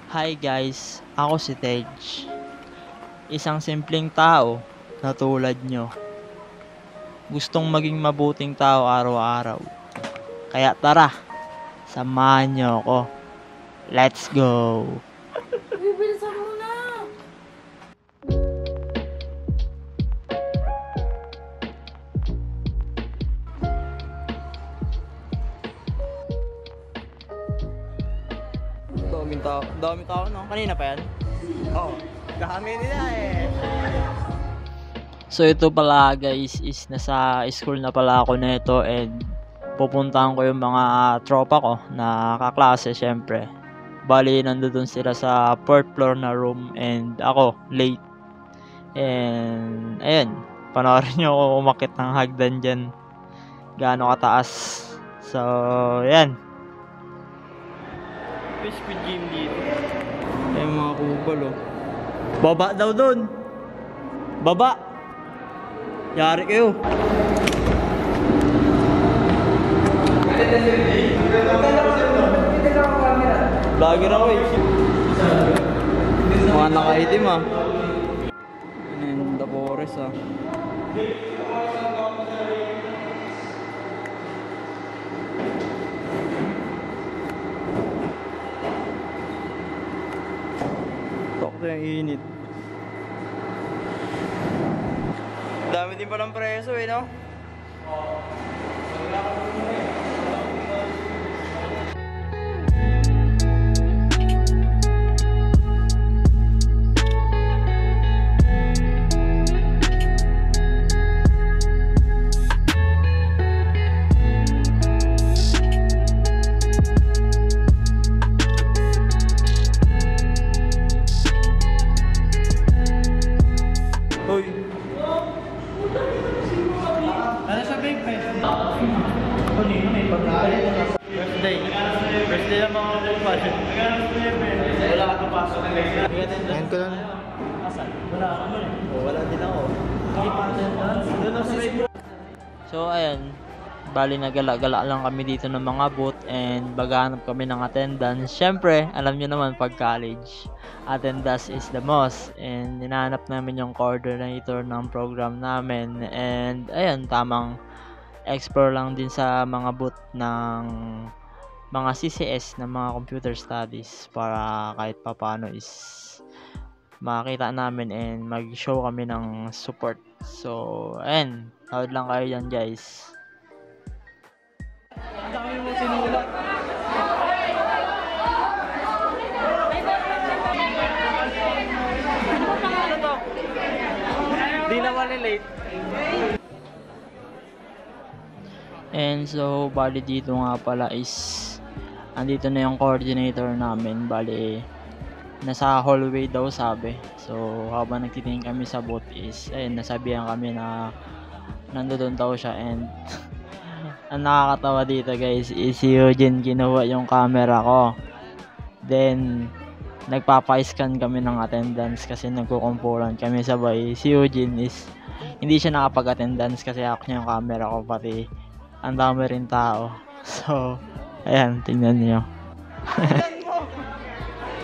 Hi guys, ako si Tej. Isang simpleng tao na tulad nyo. Gustong maging mabuting tao araw-araw. Kaya tara, samahan nyo ako. Let's go! Bibilisan mo na! Daming tao no? Kanina pa yan? Oo. Dami nila eh. So ito pala guys is nasa school na pala ako nito and pupuntahan ko yung mga tropa ko na kaklase syempre. Bali nandoon sila sa 4th floor na room and ako late. And ayun, panoorin nyo ako umakit ng hagdan dyan. Gaano kataas. So yan. Fish with gym dito. Ayun mga kubal oh. Baba daw dun. Baba. Yari kayo. Vlogger ako eh. Mga nakaitim ah. And the forest ah. Tokto yung init. Dami din palang preso eh, no? Hoy. Ano sa big face? First day. First day lang mga kupal. Wala ka pasok. Ngayon ko lang. Wala ka naman eh. Wala din ako. So ayan. Bali nagala-gala lang kami dito ng mga booth and baghanap kami ng attendance. Syempre, alam niyo naman pag college, attendance is the most. And hinahanap namin yung coordinator ng program namin. And ayun, tamang explore lang din sa mga booth ng mga CCS ng mga computer studies para kahit papaano is makita namin and mag-show kami ng support. So, ayun, hawad lang kayo dyan guys. Ang dami mo sinulak. Ano to? Di naman late. And so, bali dito nga pala is andito na yung coordinator namin. Bali, nasa hallway daw sabi. So, habang nagtitingin kami sa booth is, ayun, nasabihan kami na nandoon daw siya and ang nakakatawa dito guys is si Eugene kinuha yung camera ko. Then nagpapa-scan kami ng attendance kasi nagkukumpulan kami sabay. Si Eugene is hindi siya nakapag-attendance kasi ako niya yung camera ko pati ang dami rin tao. So ayan, tingnan niyo.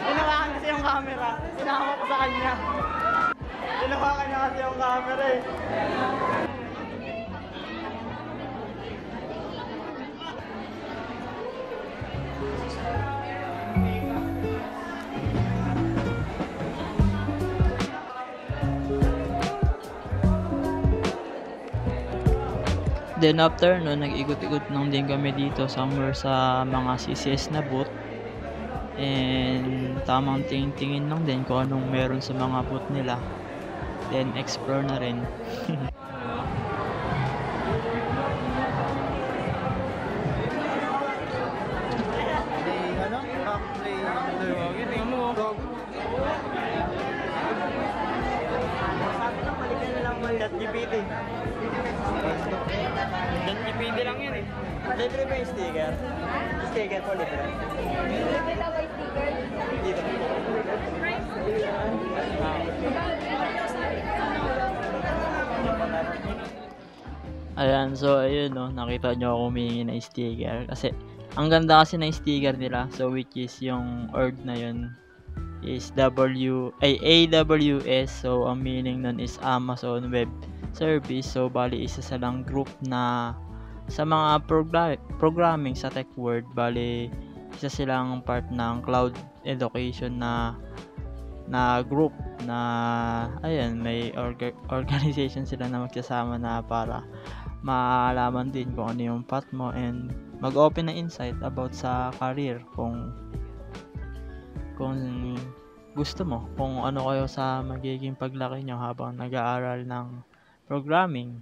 Hinawakan kasi yung camera. Sinama ko sa kanya. Hinawakan niya kasi yung camera eh. Then after no, nag-ikot-ikot lang din kami dito somewhere sa mga CCS na booth. And tamang tingin-tingin lang din kung anong meron sa mga booth nila. Then explore na rin. ChatGPT. ChatGPT lang yan eh. Libre ba yung sticker? Sticker po libre. Libre daw ay sticker. Dito. Ayan, so ayun no, nakita nyo ako humingi ng sticker kasi ang ganda kasi ng sticker nila. So which is yung org na yun. is AWS. So ang meaning nun is Amazon Web Service. So bali isa silang group na sa mga programming sa tech world. Bali isa silang part ng cloud education na group na ayan, may organization sila na magsasama na para malaman din kung ano yung path mo and mag-open na insight about sa career kung gusto mo, kung ano kayo sa magiging paglaki nyo habang nag-aaral ng programming.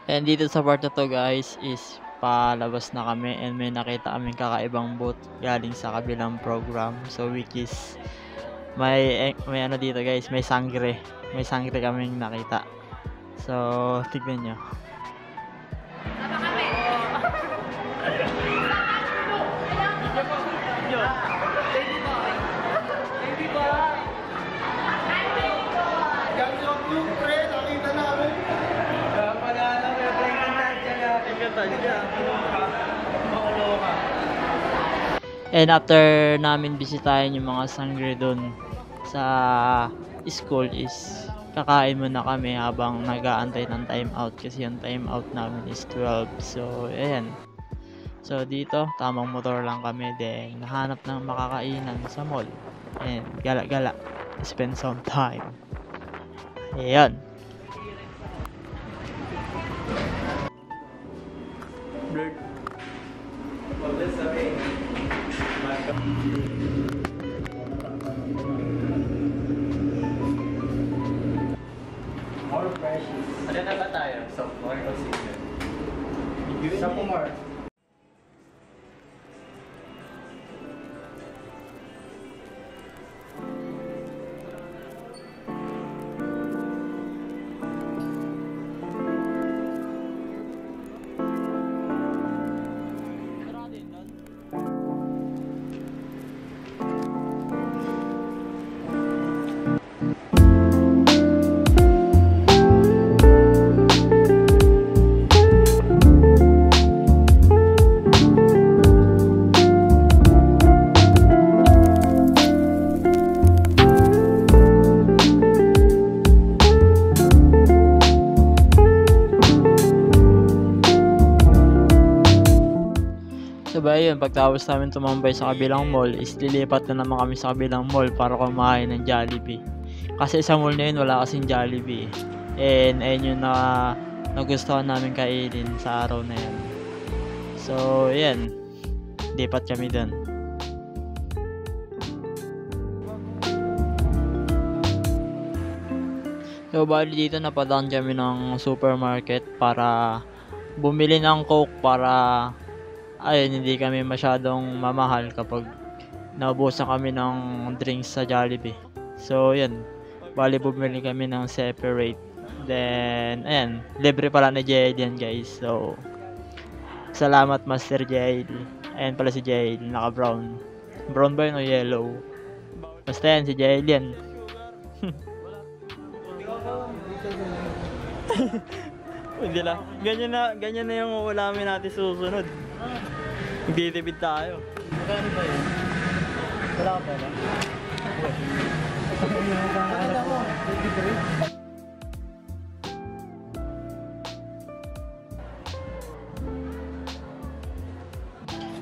And dito sa part na to guys is palabas na kami and may nakita kaming kakaibang booth galing sa kabilang program. So which is may ano dito guys, may sangre kaming nakita. So tignan nyo. And after namin bisitahin yung mga sangre dun sa school is kakain muna kami habang nag-aantay ng time out kasi yung time out namin is 12. So ayan. So dito tamang motor lang kami, then nahanap ng makakainan sa mall and gala-gala, spend some time. Ayan. More precious. Ano na ba tayo? Sophomore o senior? Sophomore. So ba yun, pagtapos namin tumambay sa kabilang mall is lilipat na naman kami sa kabilang mall para kumain ng Jollibee. Kasi sa mall na yun wala kasing Jollibee. And ayun yung nagustuhan namin kainin sa araw na yun. So yan, lipat kami dun. So bali dito napadaan kami ng supermarket para bumili ng Coke para ayun, hindi kami masyadong mamahal kapag naubusan kami ng drinks sa Jollibee. So, yan. Bali, bumili kami ng separate. Then, ayan. Libre pala na Jail yan, guys. So, salamat, Master Jail. Ayan pala si Jail. Naka-brown. Brown ba yun o yellow? Basta yan, si Jail yan. Hindi lang. Ganyan na yung ulamin natin susunod. Magtitipid tayo. Magkano ba yun? Wala ka ba? Akala ko,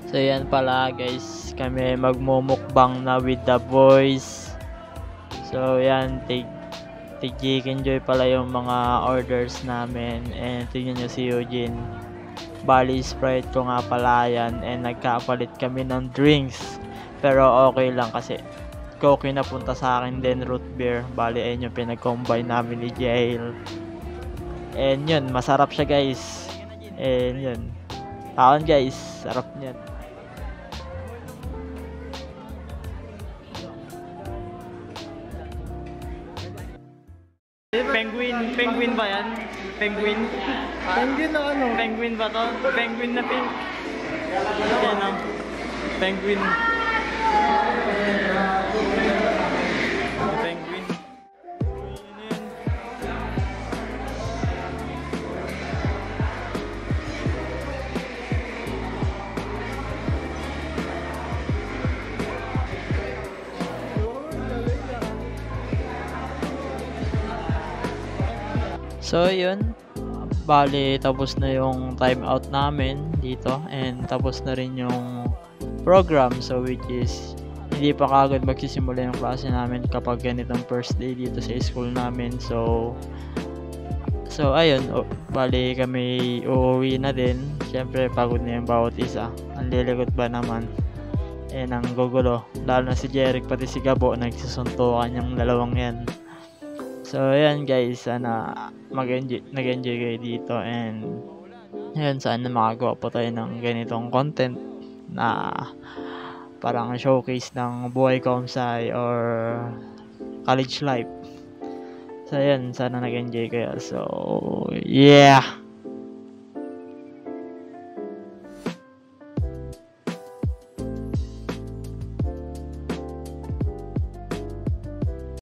23. So yan pala guys, kami magmumukbang na with the boys. So yan, tig-chicken joy pala yung mga orders namin. And tingnan nyo si Eugene. Bali Sprite ko nga pala yan and nagkapalit kami ng drinks. Pero okay lang kasi Coke yung napunta sa akin din root beer. Bali ayun yung pinag-combine namin ni Jail. And yun, masarap siya guys. And yun, taon guys, sarap niyan. Penguin ba yan? Penguin na ano? Penguin ba to? Penguin na pink. Yan o. Penguin. Penguin. So, yun. Bali, tapos na yung time out namin dito and tapos na rin yung program. So, which is hindi pa kagad magsisimula yung klase namin kapag ganitong first day dito sa school namin. So ayun, bali kami uuwi na din. Siyempre, pagod na yung bawat isa. Ang lilikot ba naman? Ang gugulo. Lalo na si Jeric, pati si Gabo, nagsusuntukan yung dalawang yan. So, ayan guys, sana nag-enjoy kayo dito and ayan, sana makagawa po tayo ng ganitong content na parang showcase ng buhay Comsci or college life. So, ayan, sana nag-enjoy kayo. So, yeah!